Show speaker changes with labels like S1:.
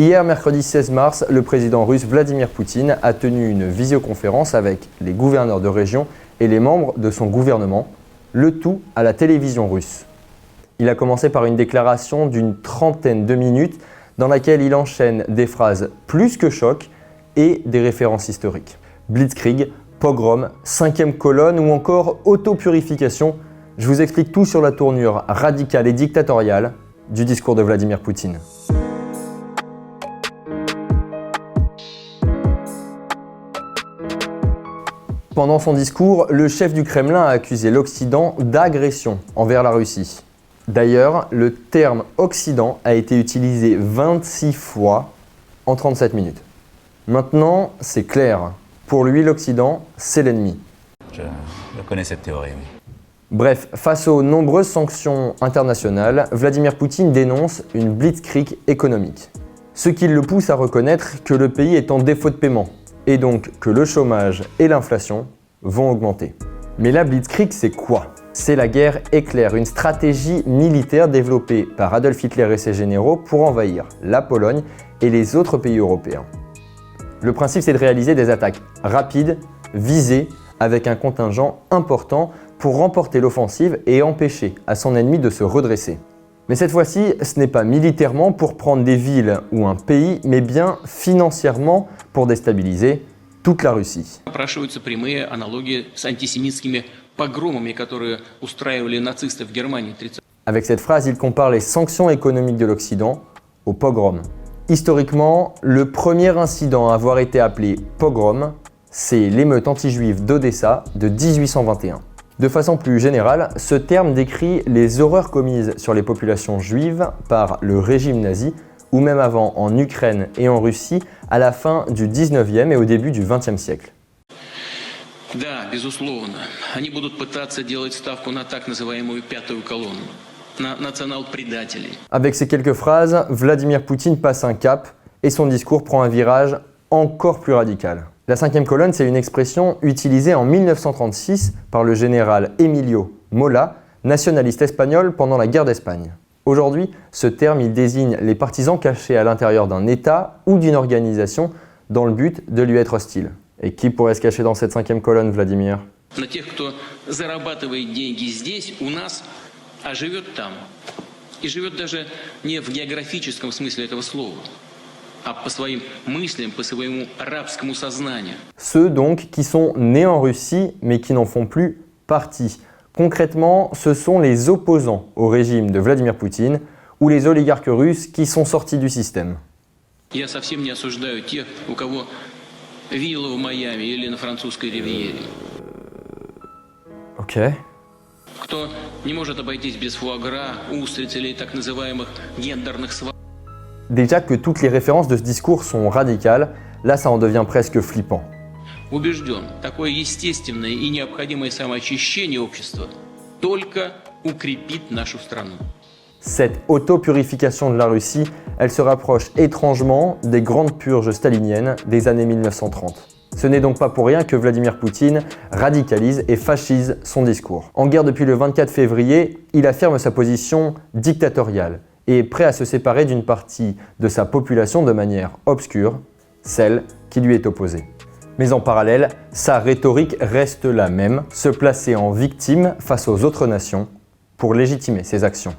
S1: Hier, mercredi 16 mars, le président russe Vladimir Poutine a tenu une visioconférence avec les gouverneurs de région et les membres de son gouvernement, le tout à la télévision russe. Il a commencé par une déclaration d'une trentaine de minutes dans laquelle il enchaîne des phrases plus que choc et des références historiques. Blitzkrieg, pogrom, cinquième colonne ou encore autopurification, je vous explique tout sur la tournure radicale et dictatoriale du discours de Vladimir Poutine. Pendant son discours, le chef du Kremlin a accusé l'Occident d'agression envers la Russie. D'ailleurs, le terme « Occident » a été utilisé 26 fois en 37 minutes. Maintenant, c'est clair. Pour lui, l'Occident, c'est l'ennemi.
S2: Je connais cette théorie, oui.
S1: Bref, face aux nombreuses sanctions internationales, Vladimir Poutine dénonce une blitzkrieg économique. Ce qui le pousse à reconnaître que le pays est en défaut de paiement, et donc que le chômage et l'inflation vont augmenter. Mais la blitzkrieg, c'est quoi? C'est la guerre éclair, une stratégie militaire développée par Adolf Hitler et ses généraux pour envahir la Pologne et les autres pays européens. Le principe, c'est de réaliser des attaques rapides, visées, avec un contingent important pour remporter l'offensive et empêcher à son ennemi de se redresser. Mais cette fois-ci, ce n'est pas militairement pour prendre des villes ou un pays, mais bien financièrement pour déstabiliser toute la Russie.
S3: Напрашиваются прямые аналогии с антисемитскими погромами, которые устраивали нацисты в Германии 30.
S1: Avec cette phrase, il compare les sanctions économiques de l'Occident au pogrom. Historiquement, le premier incident à avoir été appelé pogrom, c'est l'émeute anti-juive d'Odessa de 1821. De façon plus générale, ce terme décrit les horreurs commises sur les populations juives par le régime nazi, ou même avant en Ukraine et en Russie, à la fin du 19e et au début du 20e siècle.
S3: Да, безусловно. Они будут пытаться делать ставку на так называемую пятую колонну, на национал-предателей.
S1: Avec ces quelques phrases, Vladimir Poutine passe un cap et son discours prend un virage encore plus radical. La cinquième colonne, c'est une expression utilisée en 1936 par le général Emilio Mola, nationaliste espagnol pendant la guerre d'Espagne. Aujourd'hui, ce terme il désigne les partisans cachés à l'intérieur d'un État ou d'une organisation dans le but de lui être hostile. Et qui pourrait se cacher dans cette cinquième colonne, Vladimir?
S3: На тех, кто зарабатывает деньги здесь, у нас, а живет там. И живет даже не в географическом смысле этого слова, а по своим мыслям, по своему рабскому сознанию.
S1: Ceux donc qui sont nés en Russie mais qui n'en font plus partie. Concrètement, ce sont les opposants au régime de Vladimir Poutine ou les oligarques russes qui sont sortis du système.
S3: Я совсем не осуждаю тех, у кого вилла в Майами или на французской ривьере.
S1: Ok.
S3: Кто не может обойтись без фуагра, устриц или так называемых гендерных свадеб.
S1: Déjà que toutes les références de ce discours sont radicales, là ça en devient presque flippant.
S3: Убежден, такое естественное и необходимое самоочищение общества только укрепит нашу страну.
S1: Cette autopurification de la Russie, elle se rapproche étrangement des grandes purges staliniennes des années 1930. Ce n'est donc pas pour rien que Vladimir Poutine radicalise et fascise son discours. En guerre depuis le 24 février, il affirme sa position dictatoriale et est prêt à se séparer d'une partie de sa population de manière obscure, celle qui lui est opposée. Mais en parallèle, sa rhétorique reste la même, se placer en victime face aux autres nations pour légitimer ses actions.